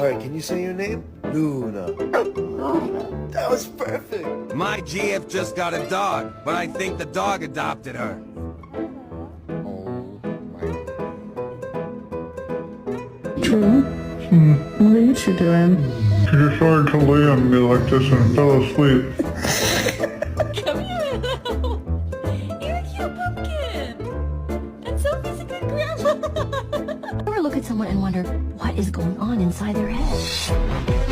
Alright, can you say your name? Luna. That was perfect. My GF just got a dog, but I think the dog adopted her. True. What are you two doing? She decided to lay on me like this and fell asleep. Come here, though. You're a cute pumpkin. And Sophie's a good grandma. Ever look at someone and wonder what is going on inside their head?